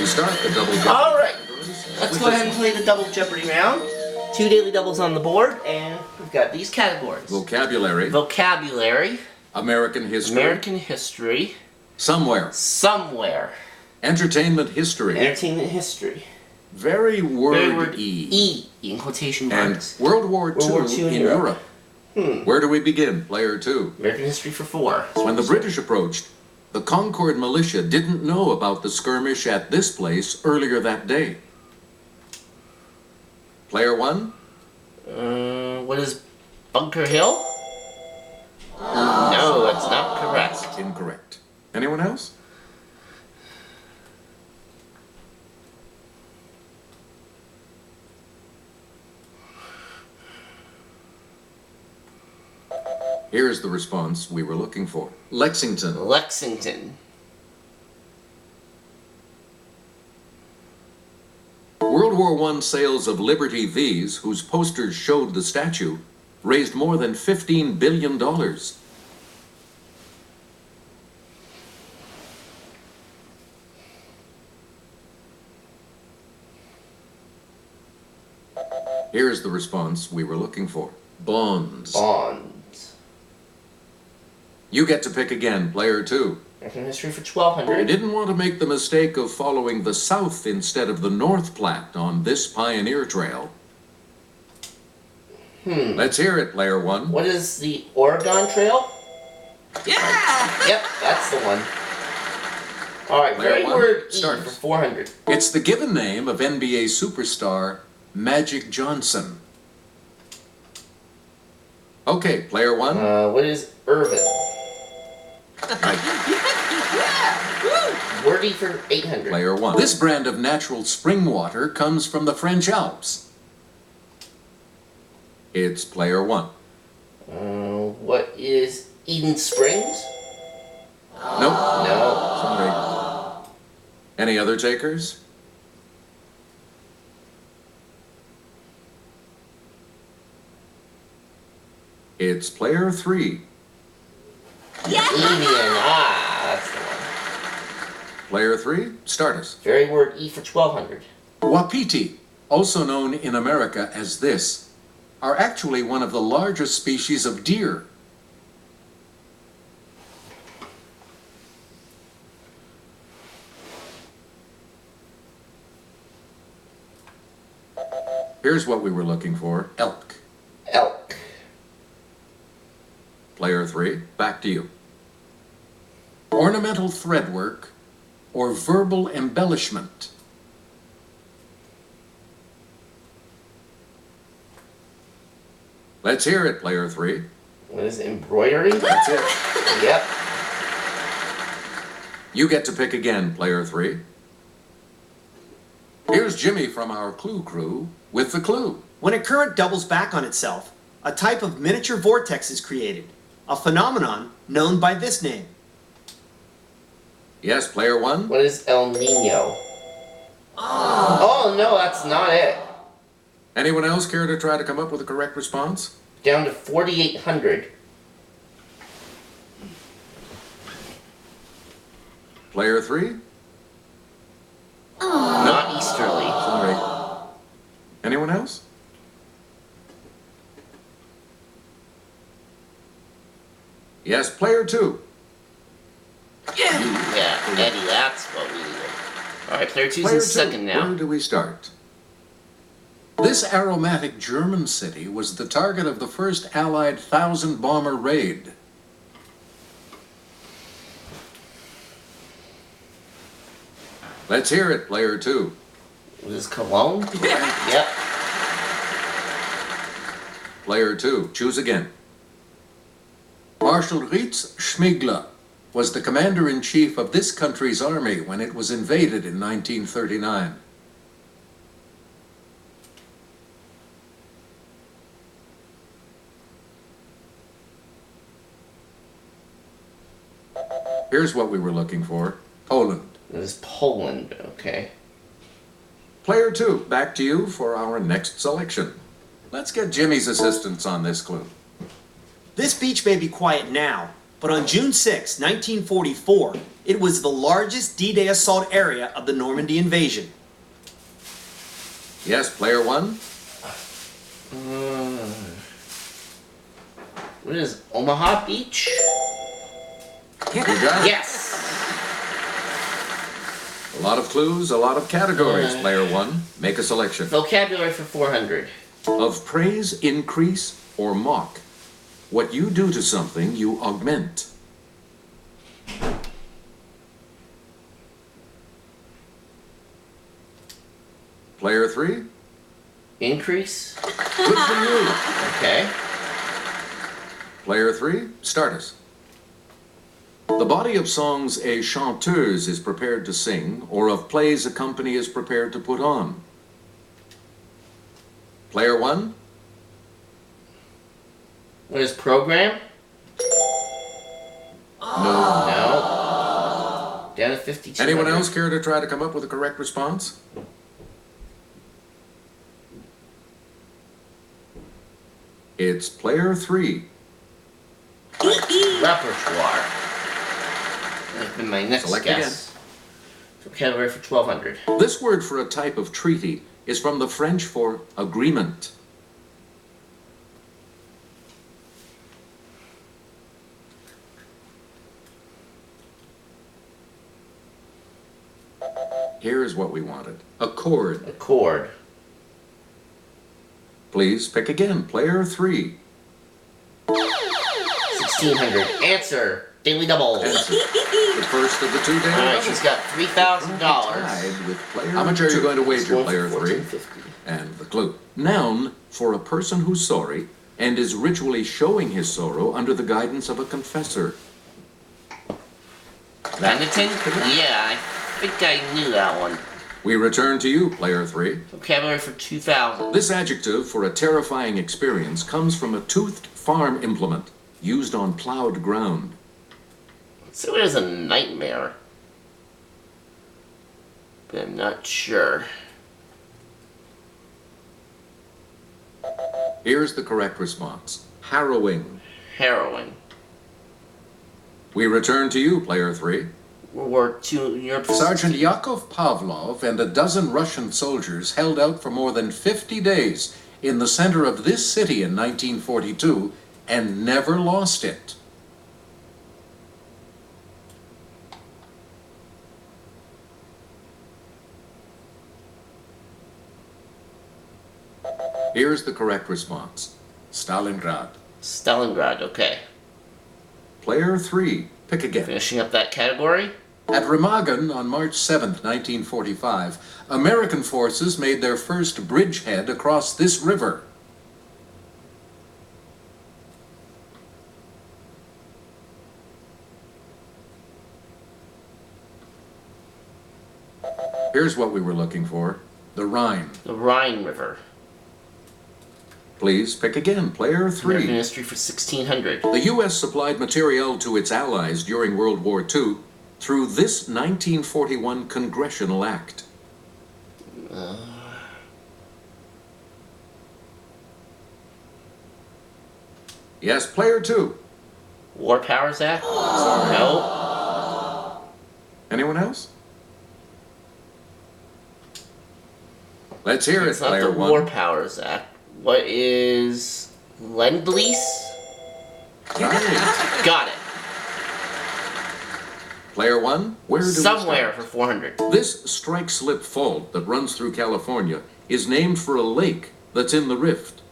To start the double Jeopardy. All right, let's go ahead and play the double Jeopardy round. 2 daily doubles on the board, and we've got these categories. Vocabulary. Vocabulary. American history. American history. Somewhere. Somewhere. Entertainment history. Entertainment history. Very word, word E. in quotation And marks. World War II in Europe. Where do we begin? Player 2. American history for 4. When the British approached, the Concord militia didn't know about the skirmish at this place earlier that day. Player 1. What is Bunker Hill? No, that's not correct. Incorrect. Anyone else? Here's the response we were looking for. Lexington. Lexington. World War I sales of Liberty V's, whose posters showed the statue, raised more than $15 billion. Here's the response we were looking for. Bonds. Bonds. You get to pick again, player 2. American history for I 1200. didn't want to make the mistake of following the South instead of the North Platte on this pioneer trail. Let's hear it, player 1. What is the Oregon Trail? Yeah! Yep, that's the one. Alright, Player very one, word E start. for 400. It's the given name of NBA superstar Magic Johnson. Okay, player 1. What is Irvin? Word E for 800. Player 1. This brand of natural spring water comes from the French Alps. It's player 1. What is Eden Springs? Nope. No. Sorry. Any other takers? It's player 3. Evian. That's the one. Player 3, start us. Very word E for 1200. Wapiti, also known in America as this, are actually one of the largest species of deer. Here's what we were looking for. Elk. Elk. Player 3, back to you. Ornamental threadwork or verbal embellishment. Let's hear it, player 3. What is embroidery? That's it. Yep. You get to pick again, player 3. Here's Jimmy from our Clue Crew with the clue. When a current doubles back on itself, a type of miniature vortex is created, a phenomenon known by this name. Yes, player 1. What is El Nino? Oh, no, that's not it. Anyone else care to try to come up with a correct response? Down to 4,800. Player 3? Not easterly. Sorry. Anyone else? Yes, player 2. Yeah, Eddie, that's what we needed. Alright, player 2's Player in 2, second now. where do we start? This aromatic German city was the target of the first Allied 1,000-bomber raid. Let's hear it, player 2. Was this Cologne? Yep. Player 2, choose again. Marshal Ritz Schmigler was the commander-in-chief of this country's army when it was invaded in 1939. Here's what we were looking for. Poland. It was Poland, okay. Player 2, back to you for our next selection. Let's get Jimmy's assistance on this clue. This beach may be quiet now, But on June 6, 1944, it was the largest D-Day assault area of the Normandy invasion. Yes, player one? What is Omaha Beach? You got it. Yes! A lot of clues, a lot of categories, player one. Make a selection. Vocabulary for 400. Of praise, increase, or mock. What you do to something, you augment. Player three? Increase? Good for you. Okay. Player three, start us. The body of songs a chanteuse is prepared to sing, or of plays a company is prepared to put on. Player one? What is program? No. No. Down to 52. Anyone else care to try to come up with a correct response? It's player three. Repertoire. That's been my next Select guess. Vocabulary for 1200. This word for a type of treaty is from the French for agreement. Here's what we wanted. Accord. Accord. Please pick again. Player three. 1600. Answer. Daily double. Answer. The first of the 2 daily Alright, doubles. she's got $3,000. Tied with player How much are you going to wager, player three? $14.50. And the clue. Noun for a person who's sorry and is ritually showing his sorrow under the guidance of a confessor. Penitent? Yeah, I think I knew that one. We return to you, player three. Vocabulary for 2000. This adjective for a terrifying experience comes from a toothed farm implement used on plowed ground. So it is a nightmare. But I'm not sure. Here's the correct response. Harrowing. Harrowing. We return to you, player three. World War II in Europe. Sergeant Yakov Pavlov and a dozen Russian soldiers held out for more than 50 days in the center of this city in 1942 and never lost it. Here's the correct response. Stalingrad. Stalingrad, okay. Player three. Pick again. Finishing up that category. At Remagen on March 7th, 1945, American forces made their first bridgehead across this river. Here's what we were looking for. The Rhine. The Rhine River. Please pick again. Player three. American history for 1600. The U.S. supplied materiel to its allies during World War II through this 1941 congressional act. Yes, player two. War Powers Act? No. Anyone else? Let's hear It's it, not player the one. War Powers Act. What is Lend-Lease? Right. Got it. Player one, where do Somewhere we for start? 400. This strike-slip fault that runs through California is named for a lake that's in the rift.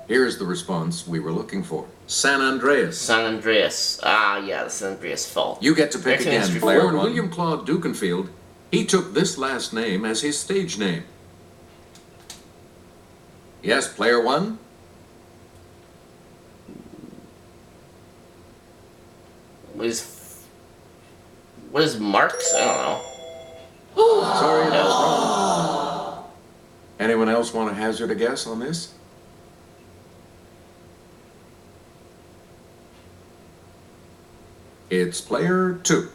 Here's the response we were looking for. San Andreas. San Andreas. Ah, yeah, the San Andreas Fault. You get to pick American again, history player 4-1. one. William Claude Dukenfield, he took this last name as his stage name. Yes, player one? What is Marx? I don't know. Sorry, that's wrong. Anyone else want to hazard a guess on this? It's player two.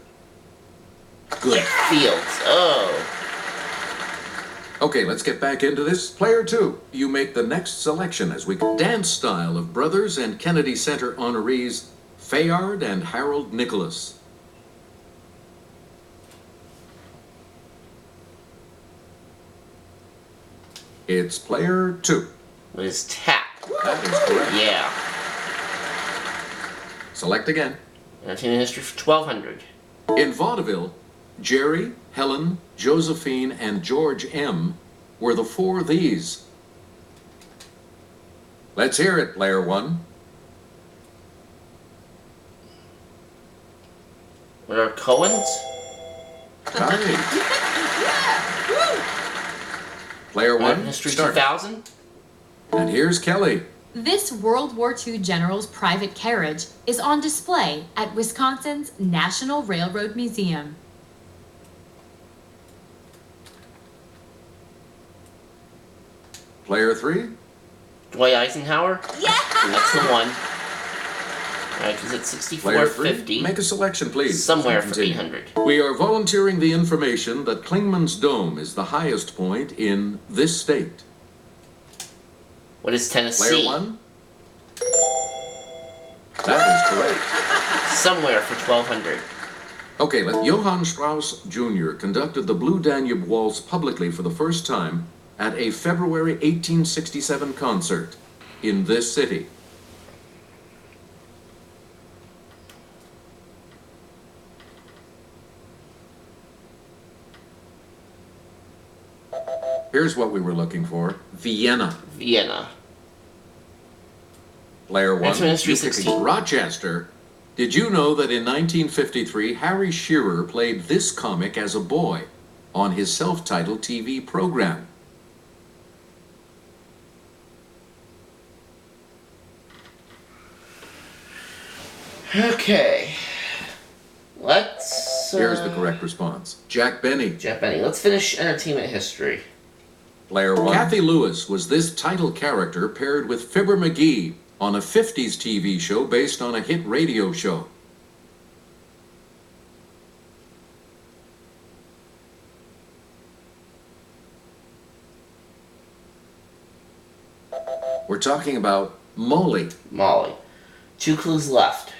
Good Fields. Oh. Okay, let's get back into this. Player 2, you make the next selection as we dance style of brothers and Kennedy Center honorees Fayard and Harold Nicholas. It's player 2. What is tap? That is correct. Yeah. Select again. Entertainment history for 1200. In vaudeville, Jerry, Helen, Josephine, and George M. were the four these. Let's hear it, player 1. What are Cohen's? Right. Player 1, History start. 2000. And here's Kelly. This World War II general's private carriage is on display at Wisconsin's National Railroad Museum. Player 3. Dwight Eisenhower. Yeah! That's the one. Alright, because it's Player 3. 6450. Make a selection, please. Somewhere as we for continue. 800. We are volunteering the information that Klingman's Dome is the highest point in this state. What is Tennessee? Player 1. That is correct. Somewhere for 1200. Okay, Johann Strauss Jr. conducted the Blue Danube Waltz publicly for the first time at a February 1867 concert in this city. Here's what we were looking for. Vienna. Vienna. Player 1, X-Men History you picked 16. Rochester. Did you know that in 1953, Harry Shearer played this comic as a boy on his self-titled TV program? Okay. Let's... Here's the correct response. Jack Benny. Jeff Benny. Let's finish entertainment history. Player 1. Kathy Lewis was this title character paired with Fibber McGee on a 50s TV show based on a hit radio show. We're talking about Molly. Molly. 2 clues left.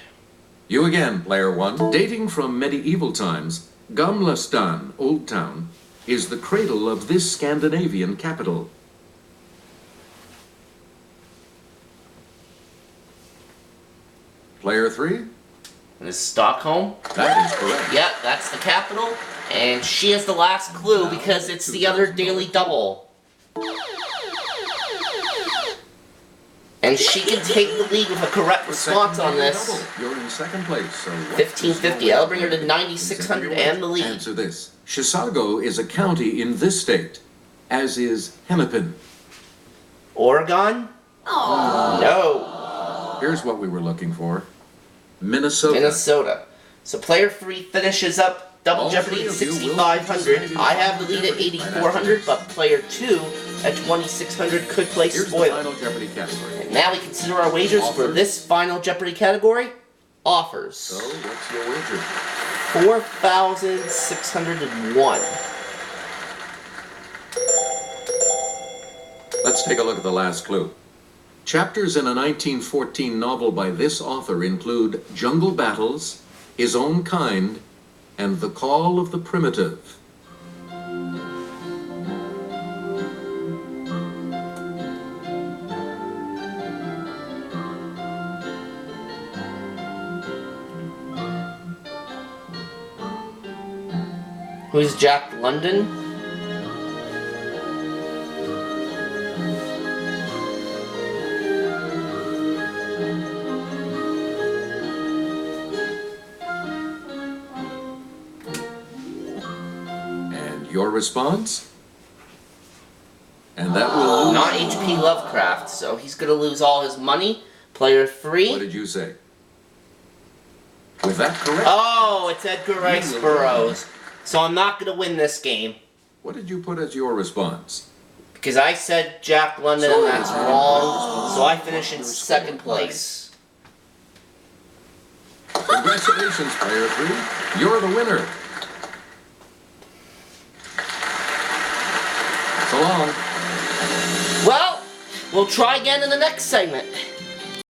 You again, player 1. Dating from medieval times, Gamla Stan, Old Town, is the cradle of this Scandinavian capital. Player 3. What is Stockholm? That is correct. Yep, that's the capital. And she has the last clue because it's the other daily double. And she can take the lead with a correct response on this. You're in second place, so 1550. That'll bring her to 9600 and the lead. Answer this. Chisago is a county in this state, as is Hennepin. Oregon? Oh. No. Here's what we were looking for. Minnesota. Minnesota. So player 3 finishes up Double All Jeopardy three at of you will 6500. participate in I have the lead at 8400, but player 2 at 2600 could play Here's the spoiler. final Jeopardy category. And now we consider our wagers for this final Jeopardy category. Offers. So, what's your wager? 4,601. Let's take a look at the last clue. Chapters in a 1914 novel by this author include Jungle Battles, His Own Kind, and The Call of the Primitive. Who's Jack London? And your response? And that will Not H.P. Lovecraft, so he's gonna lose all his money. Player 3. What did you say? With that correct? Oh, it's Edgar Rice Burroughs. So I'm not gonna win this game. What did you put as your response? Because I said Jack London and that's wrong. So I finish in second place. Congratulations, player 3. You're the winner. So along. Well, we'll try again in the next segment.